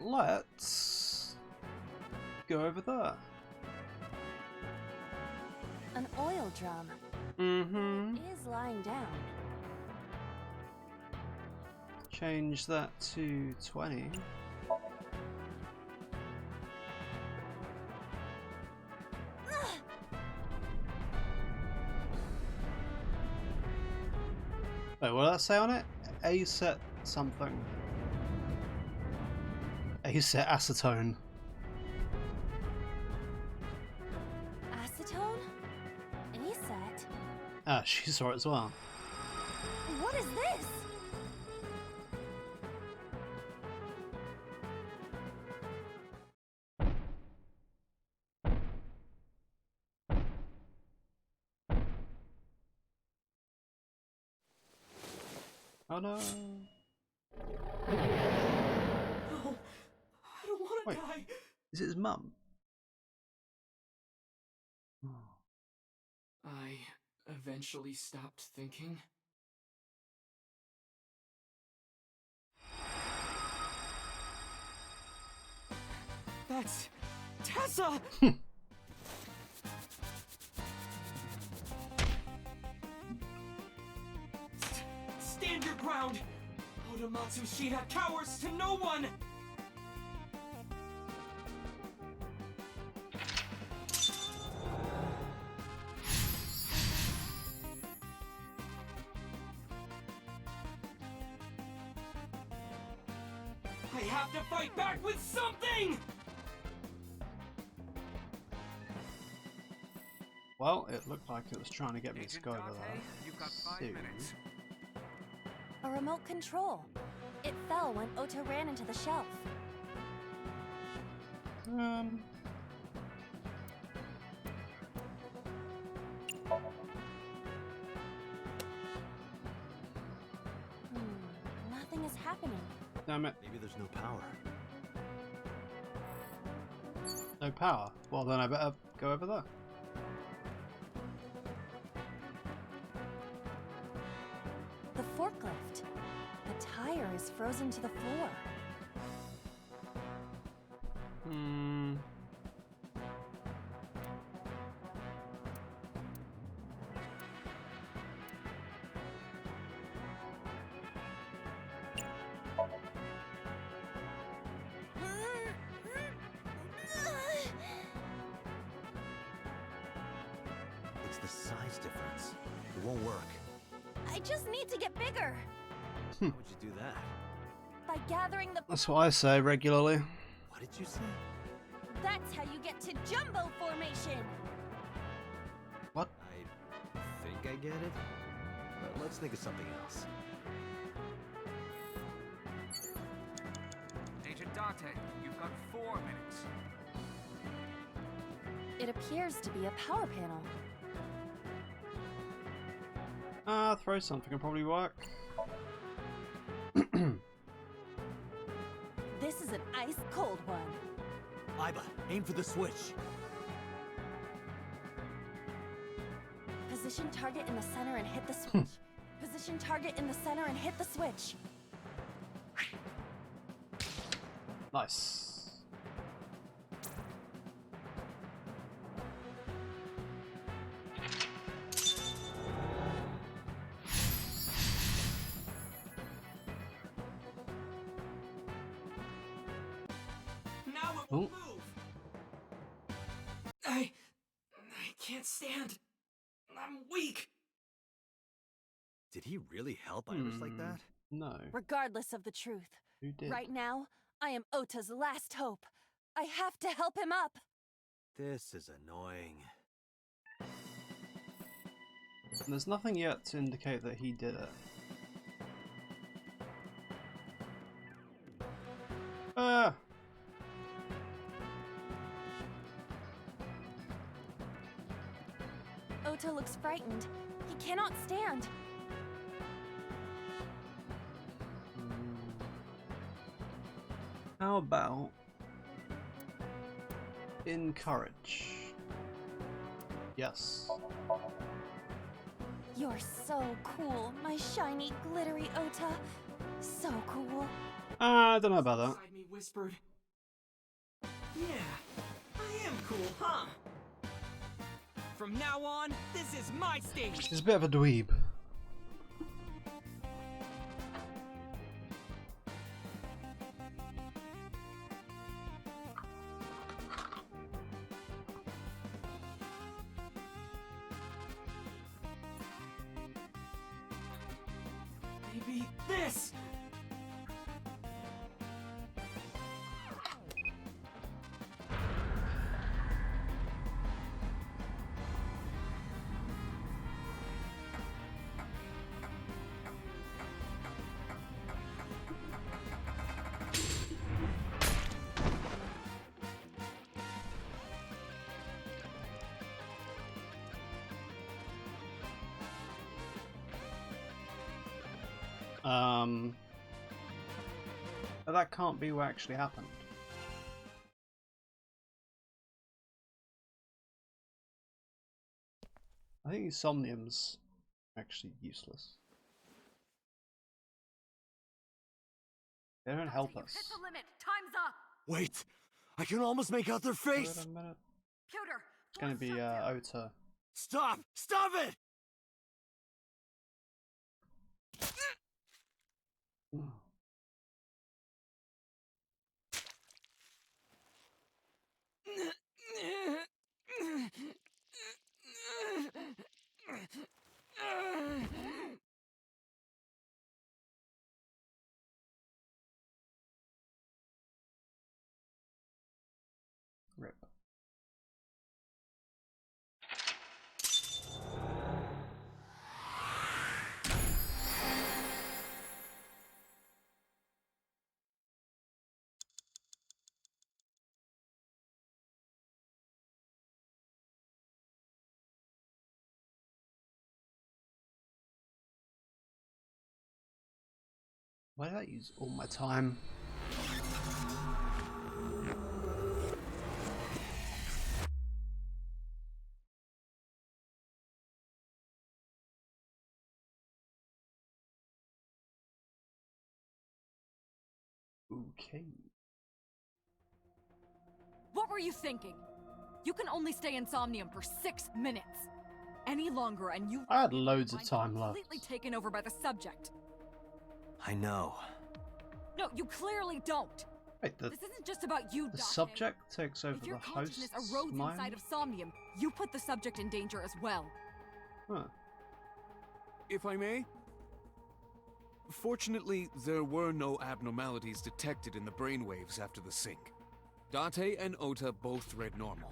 let's go over there. An oil drum. Mm-hmm. It is lying down. Change that to 20. Wait, what did that say on it? A set something. A set acetone. Acetone? Aset? Ah, she saw it as well. What is this? Oh no. No, I don't want to Wait. die. Is it his mum? I eventually stopped thinking. That's Tessa! Stand your ground! Otomatsu Shida cowers to no one! I have to fight back with something! Well, it looked like it was trying to get me to go over there. You've got 5 minutes. A remote control. It fell when Ota ran into the shelf. Nothing is happening. Damn it. Maybe there's no power. No power. Well, then I better go over there. The forklift. The tire is frozen to the floor. It's the size difference. It won't work. I just need to get bigger. How would you do that? By gathering the... That's what I say regularly. What did you say? That's how you get to jumbo formation. What? I think I get it. But let's think of something else. Agent Date, you've got 4 minutes. It appears to be a power panel. Throw something will probably work. This is an ice cold one. Iba, aim for the switch. Position target in the center and hit the switch. Position target in the center and hit the switch. Nice. Now it will move! I can't stand. I'm weak. Did he really help Iris like that? No. Regardless of the truth, Who did? right now, I am Ota's last hope. I have to help him up. This is annoying. There's nothing yet to indicate that he did it. Ah! Ota looks frightened. He cannot stand. How about encourage? Yes. You're so cool, my shiny, glittery Ota. So cool. I don't know about that. Inside me whispered, Yeah, I am cool, huh? From now on, this is my stage. He's a bit of a dweeb. Maybe this! But that can't be what actually happened. I think these Somniums are actually useless. They don't help us. Hit the limit. Time's up. Wait! I can almost make out their Wait face! a minute. Pewter. It's gonna be Ota. Stop! Stop it! Rip. Why did I use all my time? Okay. What were you thinking? You can only stay in Somnium for 6 minutes. Any longer and you I had loads of time left. completely taken over by the subject. I know. No, you clearly don't. Wait, This isn't just about you, the Date. subject takes over If your the host's consciousness erodes mind? inside of Somnium, you put the subject in danger as well. Huh. If I may? Fortunately, there were no abnormalities detected in the brainwaves after the sync. Date and Ota both read normal.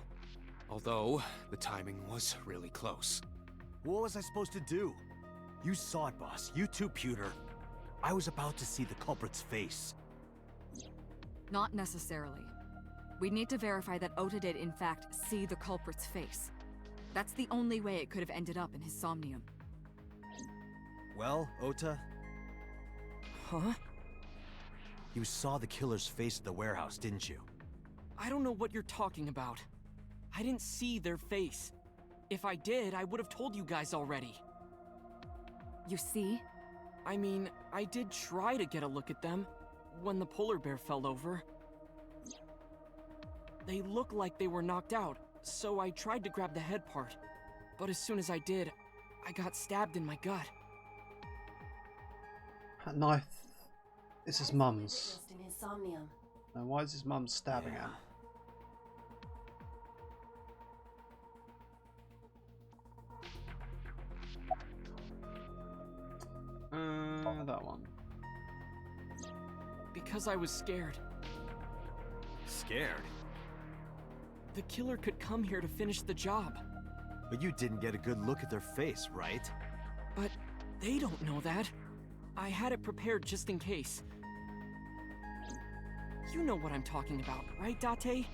Although, the timing was really close. What was I supposed to do? You saw it, boss. You too, Pewter. I was about to see the culprit's face. Not necessarily. We need to verify that Ota did in fact see the culprit's face. That's the only way it could have ended up in his Somnium. Well, Ota, Huh? you saw the killer's face at the warehouse, didn't you? I don't know what you're talking about. I didn't see their face. If I did, I would have told you guys already. You see? I mean, I did try to get a look at them when the polar bear fell over. They looked like they were knocked out, so I tried to grab the head part. But as soon as I did, I got stabbed in my gut. That knife. This is Mum's. In his Somnium. Now, why is his mum stabbing him? That one. Because I was scared. Scared? The killer could come here to finish the job. But you didn't get a good look at their face, right? But they don't know that. I had it prepared just in case. You know what I'm talking about, right, Date?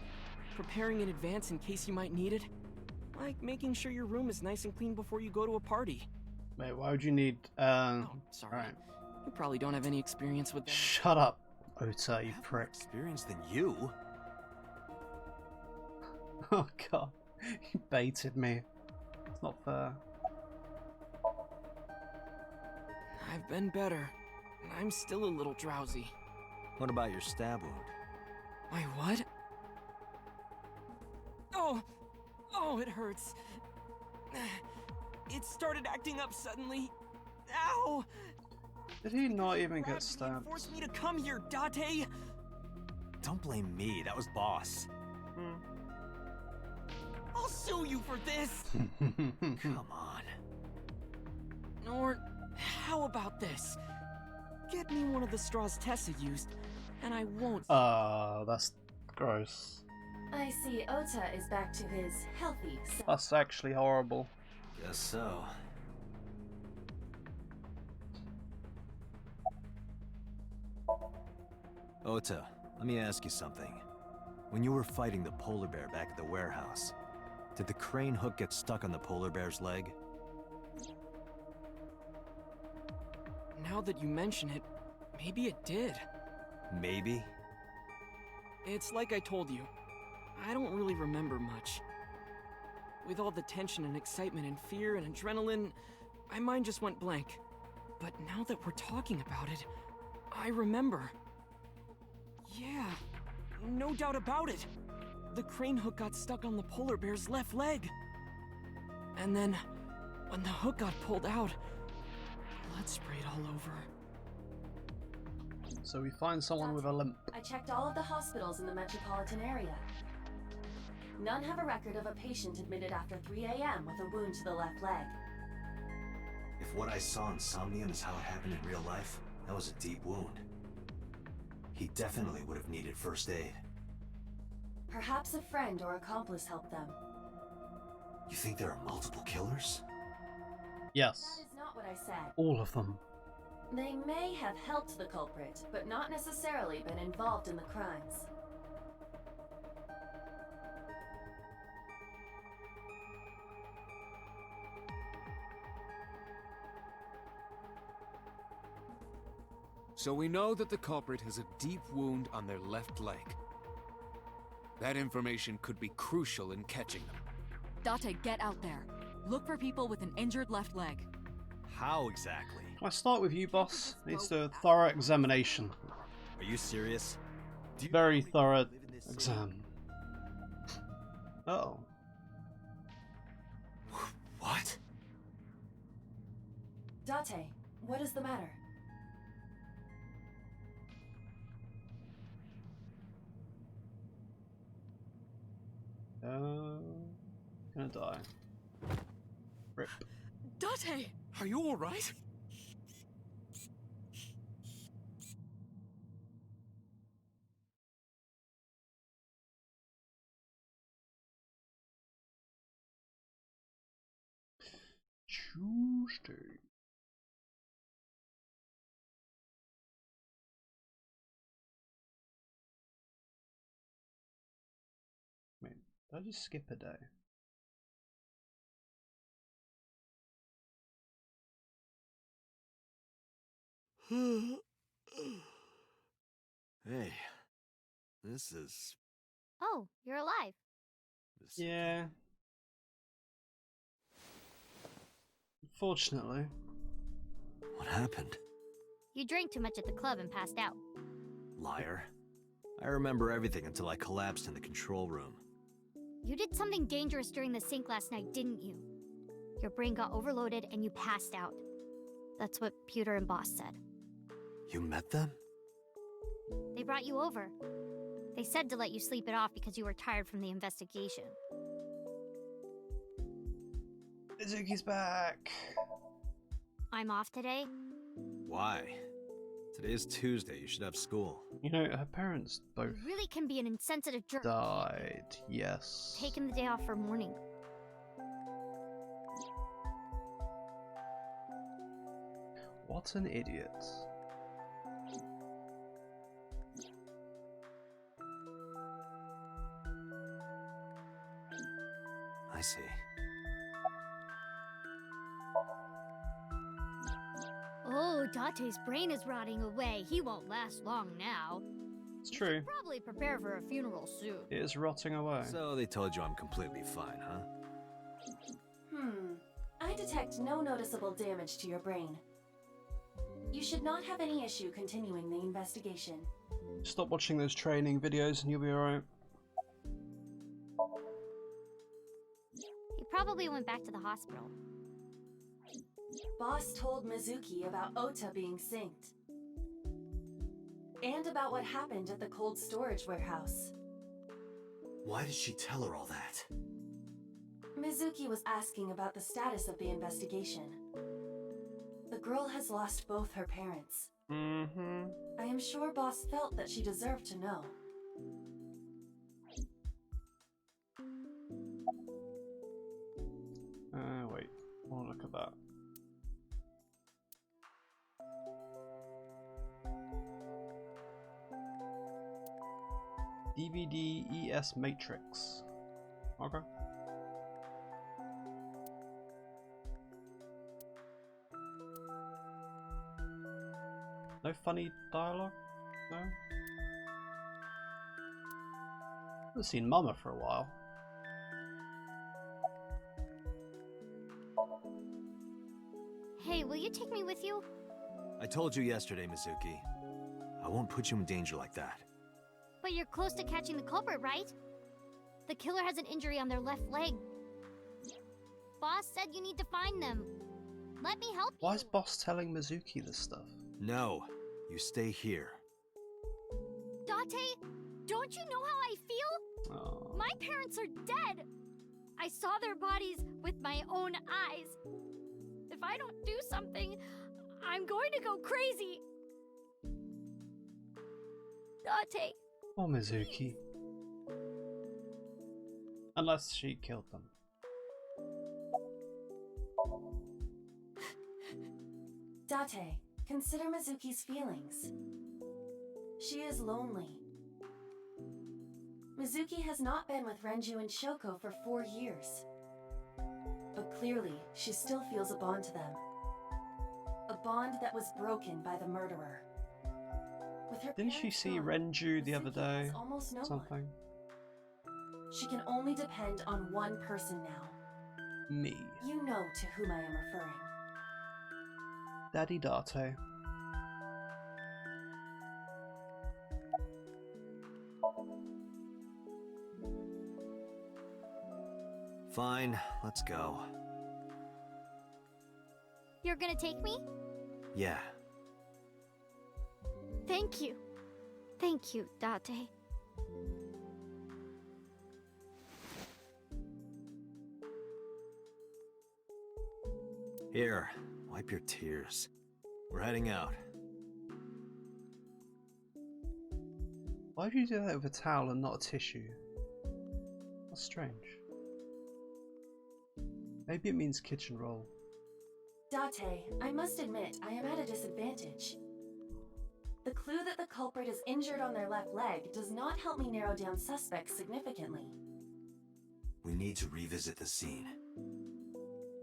Preparing in advance in case you might need it. Like making sure your room is nice and clean before you go to a party. Wait, why would you need, Oh, sorry. Right. You probably don't have any experience with that. Shut up, Ota, I you have more prick. experience than you. Oh god, he baited me. It's not fair. I've been better. I'm still a little drowsy. What about your stab wound? My what? Oh, oh, it hurts. It started acting up suddenly. Ow! Did he not even Grabbed get me and stabbed? forced me to come here, Date. Don't blame me, that was Boss. I'll sue you for this. Come on. Or how about this? Get me one of the straws Tessa used, and I won't. That's gross. I see Ota is back to his healthy self. That's actually horrible. Guess so. Ota, let me ask you something. When you were fighting the polar bear back at the warehouse, did the crane hook get stuck on the polar bear's leg? Now that you mention it, maybe it did. Maybe? It's like I told you. I don't really remember much. With all the tension and excitement and fear and adrenaline, my mind just went blank. But now that we're talking about it, I remember. Yeah, no doubt about it. The crane hook got stuck on the polar bear's left leg. And then, when the hook got pulled out, blood sprayed all over. So we find someone with a limp. I checked all of the hospitals in the metropolitan area. None have a record of a patient admitted after 3 a.m. with a wound to the left leg. If what I saw in Somnium is how it happened in real life, that was a deep wound. He definitely would have needed first aid. Perhaps a friend or accomplice helped them. You think there are multiple killers? Yes. That is not what I said. All of them. They may have helped the culprit, but not necessarily been involved in the crimes. So we know that the culprit has a deep wound on their left leg. That information could be crucial in catching them. Date, get out there. Look for people with an injured left leg. How exactly? Can I start with you, boss? Needs to do a thorough examination. Are you serious? Do you Very really thorough live in this city? exam. Oh. What? Date, what is the matter? Gonna die. Rip. Date! Are you alright? Tuesday. Wait, did I just skip a day? Hey, this is... Oh, you're alive. This... Yeah. Unfortunately. What happened? You drank too much at the club and passed out. Liar. I remember everything until I collapsed in the control room. You did something dangerous during the sink last night, didn't you? Your brain got overloaded and you passed out. That's what Pewter and Boss said. You met them? They brought you over. They said to let you sleep it off because you were tired from the investigation. Mizuki's back. I'm off today. Why? Today's Tuesday, you should have school. You know, her parents both You really can be an insensitive jerk. died. Yes. Taking the day off for mourning. What an idiot. I see. Oh, Date's brain is rotting away. He won't last long now. It's true. Probably prepare for a funeral soon. It is rotting away. So they told you I'm completely fine, huh? I detect no noticeable damage to your brain. You should not have any issue continuing the investigation. Stop watching those training videos and you'll be alright. probably went back to the hospital. Boss told Mizuki about Ota being synced. And about what happened at the cold storage warehouse. Why did she tell her all that? Mizuki was asking about the status of the investigation. The girl has lost both her parents. Mm-hmm. I am sure Boss felt that she deserved to know. Wait. I want to look at that. DVD ES Matrix. Okay. No funny dialogue? No? I haven't seen Mama for a while. Hey, will you take me with you? I told you yesterday, Mizuki. I won't put you in danger like that. But you're close to catching the culprit, right? The killer has an injury on their left leg. Boss said you need to find them. Let me help you. Why is Boss telling Mizuki this stuff? No, you stay here. Date, don't you know how I feel? Oh. My parents are dead. I saw their bodies with my own eyes. If I don't do something, I'm going to go crazy. Date. Or Mizuki. Unless she killed them. Date, consider Mizuki's feelings. She is lonely. Mizuki has not been with Renju and Shoko for 4 years. But clearly, she still feels a bond to them. A bond that was broken by the murderer. With her Didn't she parents see gone, Renju the other Mizuki day? has almost no Something. one. She can only depend on one person now. Me. You know to whom I am referring. Daddy Date. Fine, let's go. You're gonna take me? Yeah. Thank you. Thank you, Date. Here, wipe your tears. We're heading out. Why would you do that with a towel and not a tissue? That's strange. Maybe it means kitchen roll. Date, I must admit, I am at a disadvantage. The clue that the culprit is injured on their left leg does not help me narrow down suspects significantly. We need to revisit the scene.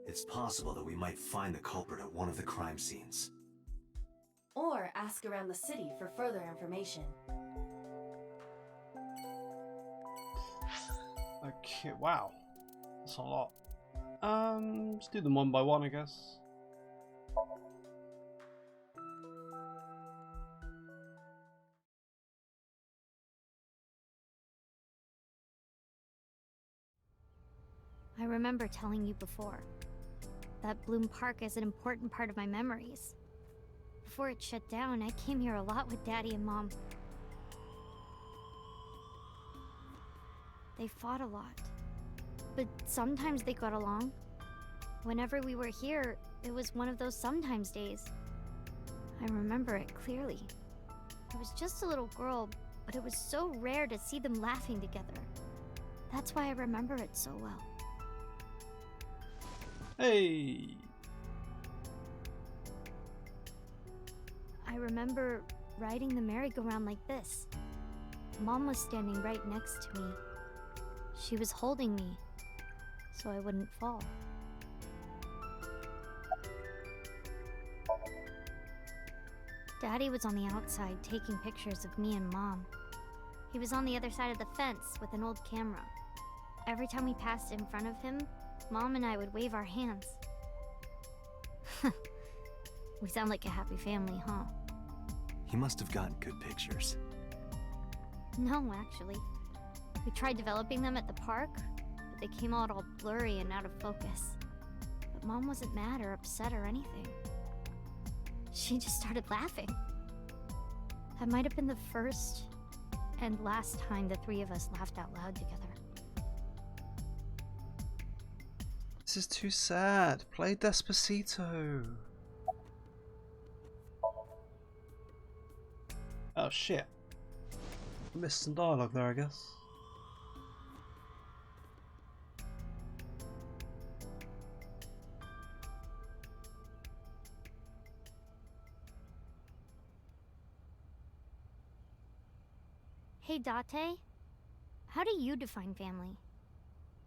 It's possible that we might find the culprit at one of the crime scenes. Or ask around the city for further information. Okay, wow. That's a lot. Let's do them one by one, I guess. I remember telling you before. That Bloom Park is an important part of my memories. Before it shut down, I came here a lot with Daddy and Mom. They fought a lot. But sometimes they got along. Whenever we were here, it was one of those sometimes days. I remember it clearly. I was just a little girl, but it was so rare to see them laughing together. That's why I remember it so well. Hey! I remember riding the merry-go-round like this. Mom was standing right next to me. She was holding me, so I wouldn't fall. Daddy was on the outside taking pictures of me and Mom. He was on the other side of the fence with an old camera. Every time we passed in front of him, Mom and I would wave our hands. We sound like a happy family, huh? He must have gotten good pictures. No, actually. We tried developing them at the park, but They came out all blurry and out of focus. But Mom wasn't mad or upset or anything. She just started laughing. That might have been the first and last time the three of us laughed out loud together. This is too sad. Play Despacito. Oh shit. Missed some dialogue there, I guess. Hey, Date. How do you define family?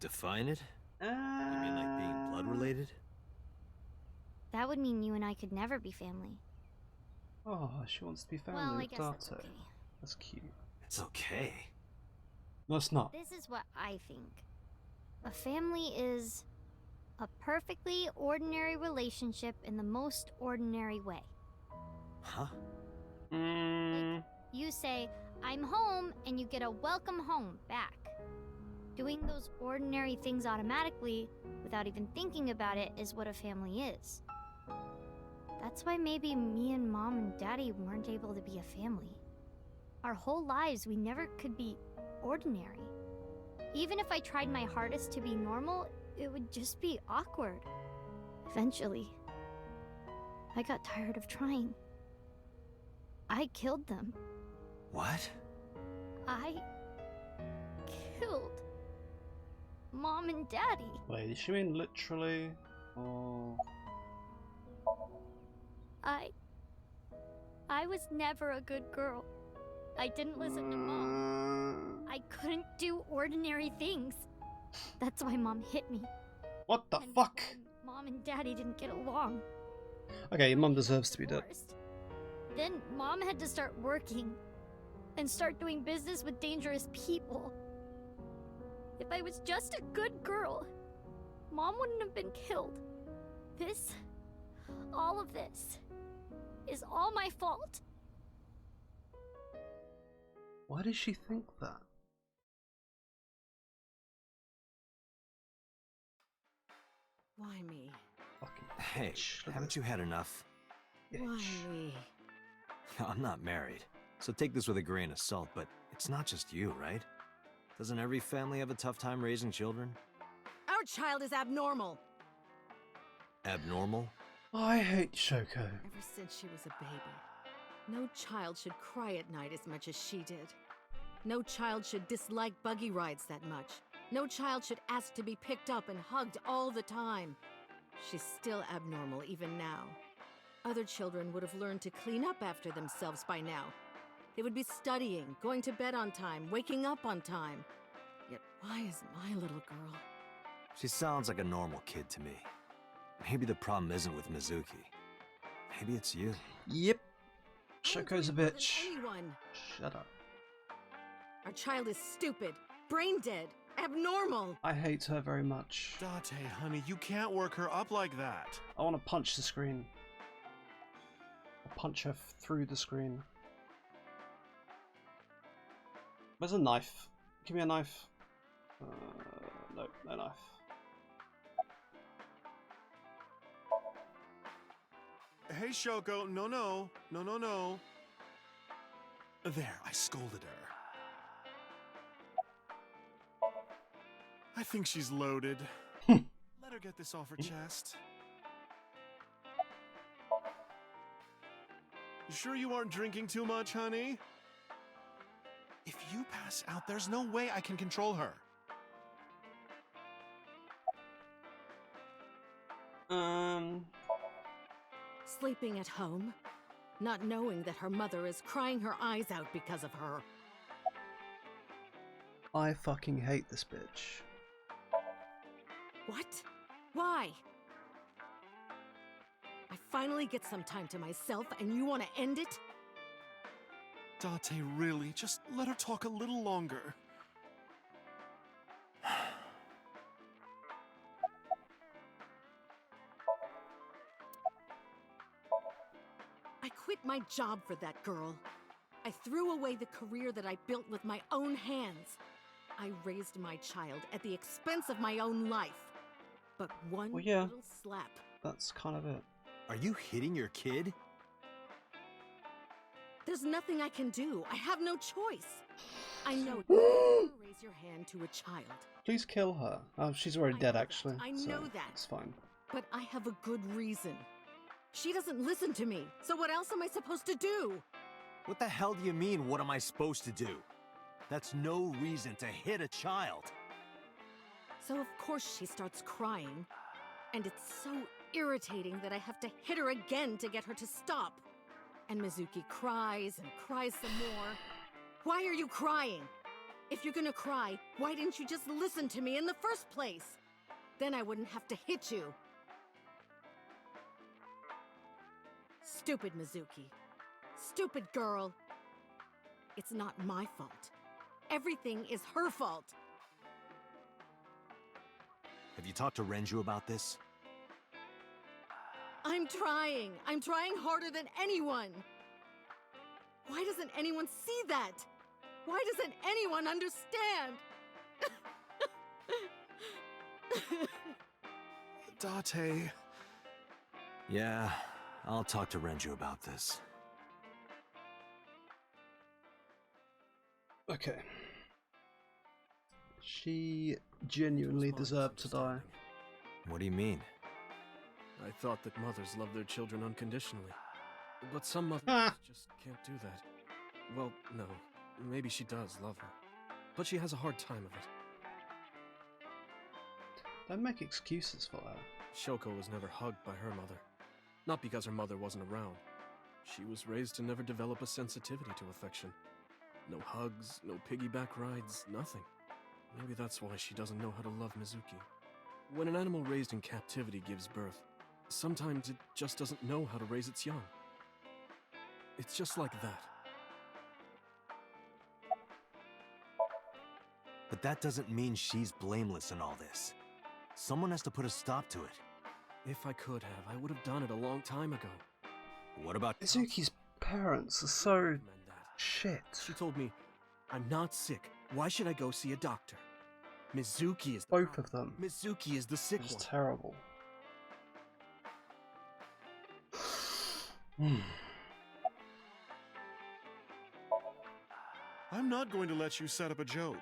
Define it? You mean like being blood related? That would mean you and I could never be family. Oh, she wants to be family Well, I with guess that's Date. okay. That's cute. It's okay. No, it's not. This is what I think. A family is a perfectly ordinary relationship in the most ordinary way. Huh? You say, I'm home, and you get a welcome home back. Doing those ordinary things automatically, without even thinking about it, is what a family is. That's why maybe me and Mom and Daddy weren't able to be a family. Our whole lives, we never could be ordinary. Even if I tried my hardest to be normal, it would just be awkward. Eventually, I got tired of trying. I killed them. What? I killed Mom and Daddy. Wait, does she mean literally? Or... I was never a good girl. I didn't listen to Mom. I couldn't do ordinary things. That's why Mom hit me. What the And fuck? then Mom and Daddy didn't get along. Okay, your mum deserves to be dead. Worst. Then Mom had to start working and start doing business with dangerous people. If I was just a good girl, Mom wouldn't have been killed. All of this, is all my fault. Why does she think that? Why me? Fucking Hey, bitch. Look at haven't this you had enough? Why bitch. me? I'm not married, so take this with a grain of salt, but it's not just you, right? Doesn't every family have a tough time raising children? Our child is abnormal. Abnormal? I hate Shoko. Ever since she was a baby. No child should cry at night as much as she did. No child should dislike buggy rides that much. No child should ask to be picked up and hugged all the time. She's still abnormal even now. Other children would have learned to clean up after themselves by now. They would be studying, going to bed on time, waking up on time. Yet why is my little girl? She sounds like a normal kid to me. Maybe the problem isn't with Mizuki. Maybe it's you. Yep. I'm Shoko's a braver than bitch. anyone. Shut up. Our child is stupid, brain dead, abnormal. I hate her very much. Date, honey, you can't work her up like that. I want to punch the screen. I'll punch her through the screen. Where's a knife? Give me a knife. No, no knife. Hey, Shoko, no. There, I scolded her. I think she's loaded. Let her get this off her chest. You sure you aren't drinking too much, honey? If you pass out, there's no way I can control her. Sleeping at home, not knowing that her mother is crying her eyes out because of her. I fucking hate this bitch. What? Why? I finally get some time to myself and you want to end it? Date, really, just let her talk a little longer. I quit my job for that girl. I threw away the career that I built with my own hands. I raised my child at the expense of my own life. But one Well, yeah. little slap. That's kind of it. Are you hitting your kid? There's nothing I can do. I have no choice. I know you never raise your hand to a child. Please kill her. Oh, she's already dead, actually. I so know that. It's fine. But I have a good reason. She doesn't listen to me, so what else am I supposed to do? What the hell do you mean, what am I supposed to do? That's no reason to hit a child. So of course she starts crying. And it's so irritating that I have to hit her again to get her to stop. And Mizuki cries and cries some more. Why are you crying? If you're gonna cry, why didn't you just listen to me in the first place? Then I wouldn't have to hit you. Stupid Mizuki. Stupid girl. It's not my fault. Everything is her fault. Have you talked to Renju about this? I'm trying. I'm trying harder than anyone. Why doesn't anyone see that? Why doesn't anyone understand? Date. Yeah, I'll talk to Renju about this. Okay. She genuinely deserved to die. What do you mean? I thought that mothers love their children unconditionally. But some mothers just can't do that. Well, no. Maybe she does love her. But she has a hard time of it. Don't make excuses for her. Shoko was never hugged by her mother. Not because her mother wasn't around. She was raised to never develop a sensitivity to affection. No hugs, no piggyback rides, nothing. Maybe that's why she doesn't know how to love Mizuki. When an animal raised in captivity gives birth, sometimes it just doesn't know how to raise its young. It's just like that. But that doesn't mean she's blameless in all this. Someone has to put a stop to it. If I could have, I would have done it a long time ago. What about Mizuki's parents are so Recommend that. shit. She told me, I'm not sick. Why should I go see a doctor? Mizuki is the Both of them. Mizuki is the sick It was one. terrible. I'm not going to let you set up a joke.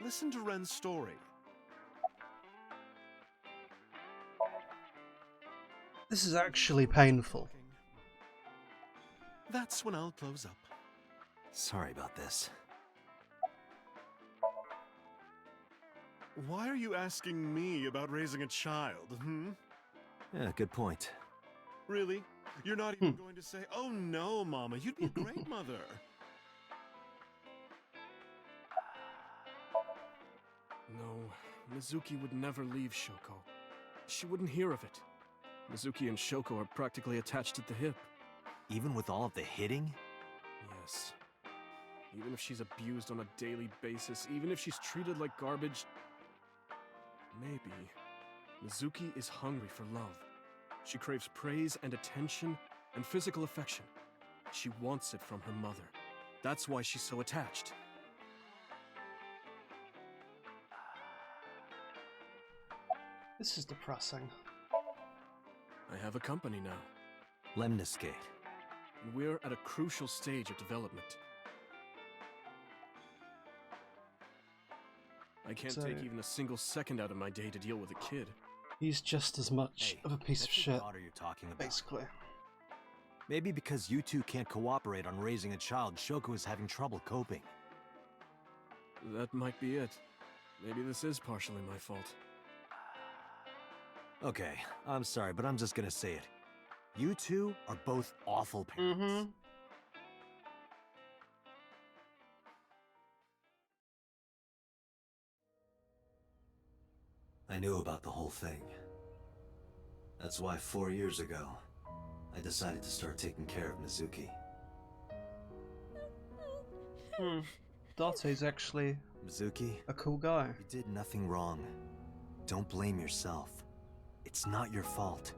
Listen to Ren's story. This is actually painful. That's when I'll close up. Sorry about this. Why are you asking me about raising a child, Yeah, good point. Really? You're not even going to say, oh no, Mama, you'd be a great mother. No, Mizuki would never leave Shoko. She wouldn't hear of it. Mizuki and Shoko are practically attached at the hip. Even with all of the hitting? Yes. Even if she's abused on a daily basis, even if she's treated like garbage, maybe Mizuki is hungry for love. She craves praise and attention and physical affection. She wants it from her mother. That's why she's so attached. This is depressing. I have a company now, Lemniscate. and we're at a crucial stage of development. I can't So- take even a single second out of my day to deal with a kid. He's just as much Hey, of a piece of that's your shit, daughter you're talking about. basically. Maybe because you two can't cooperate on raising a child, Shoko is having trouble coping. That might be it. Maybe this is partially my fault. Okay, I'm sorry, but I'm just gonna say it. You two are both awful parents. I knew about the whole thing. That's why 4 years ago, I decided to start taking care of Mizuki. Date's actually Mizuki, a cool guy. you did nothing wrong. Don't blame yourself. It's not your fault.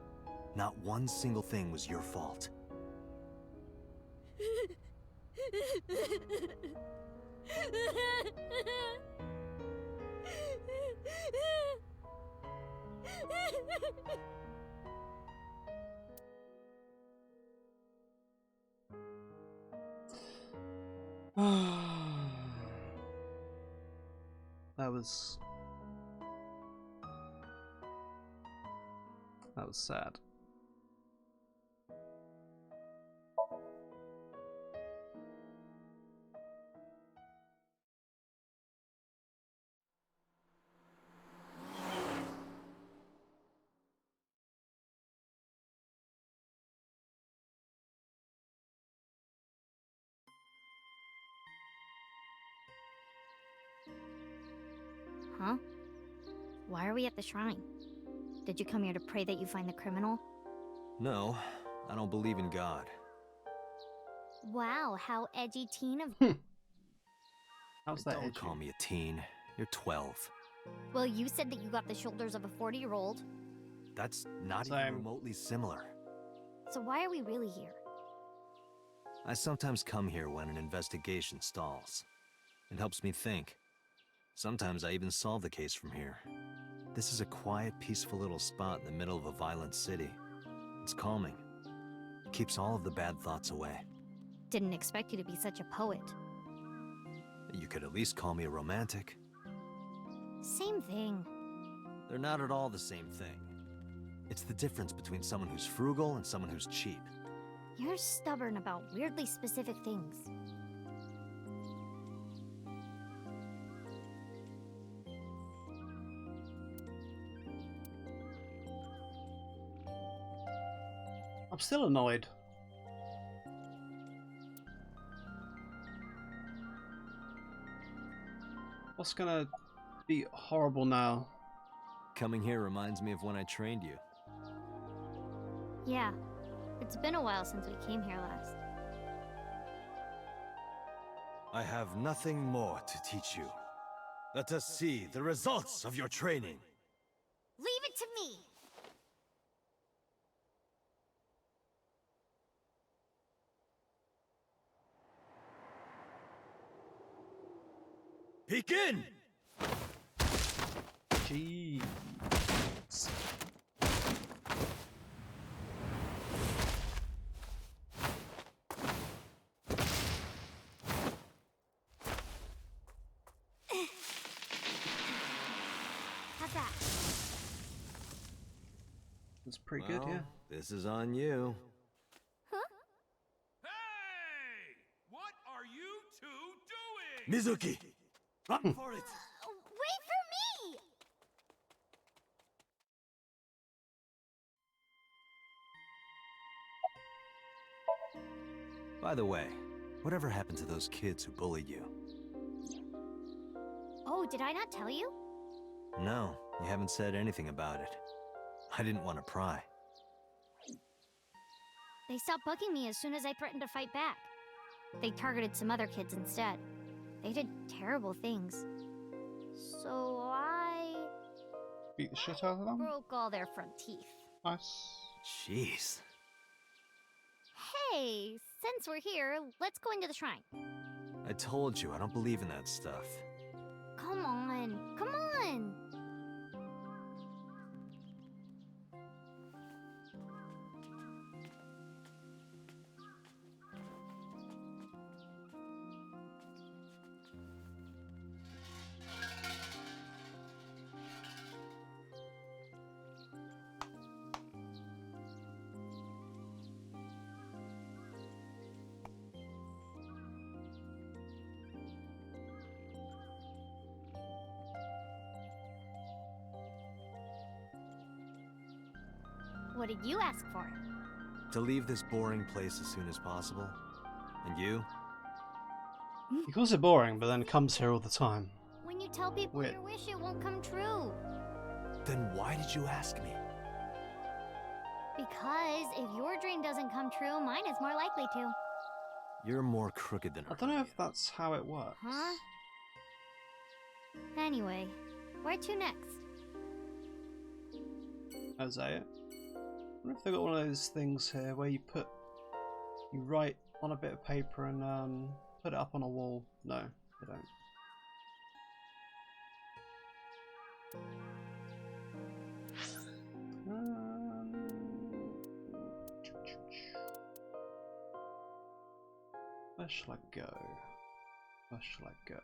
Not one single thing was your fault. That was sad. Huh? Why are we at the shrine? Did you come here to pray that you find the criminal? No, I don't believe in God. Wow, how edgy teen of... How's that Don't edgy? call me a teen. You're 12. Well, you said that you got the shoulders of a 40-year-old. That's not Same. even remotely similar. So why are we really here? I sometimes come here when an investigation stalls. It helps me think. Sometimes I even solve the case from here. This is a quiet, peaceful little spot in the middle of a violent city. It's calming. It keeps all of the bad thoughts away. Didn't expect you to be such a poet. You could at least call me a romantic. Same thing. They're not at all the same thing. It's the difference between someone who's frugal and someone who's cheap. You're stubborn about weirdly specific things. I'm still annoyed. What's gonna be horrible now? Coming here reminds me of when I trained you. Yeah, it's been a while since we came here last. I have nothing more to teach you. Let us see the results of your training. Leave it to me! Begin! Jeez. How's that? That's pretty good, yeah. This is on you. Hey! What are you two doing? Mizuki! Run for it! Wait for me! By the way, whatever happened to those kids who bullied you? Oh, did I not tell you? No, you haven't said anything about it. I didn't want to pry. They stopped bugging me as soon as I threatened to fight back. They targeted some other kids instead. They did terrible things. So I Beat the shit out of them? broke all their front teeth. Nice. Jeez. Hey, since we're here, let's go into the shrine. I told you, I don't believe in that stuff. Come on, come on! What did you ask for? To leave this boring place as soon as possible. And you? He calls it boring, but then comes here all the time. When you tell people Wait. your wish, it won't come true. Then why did you ask me? Because if your dream doesn't come true, mine is more likely to. You're more crooked than her. I don't know if that's how it works. Huh? Anyway, where to next? Is that it? I wonder if they've got one of those things here where you write on a bit of paper and put it up on a wall. No, they don't. Where shall I go? Where shall I go?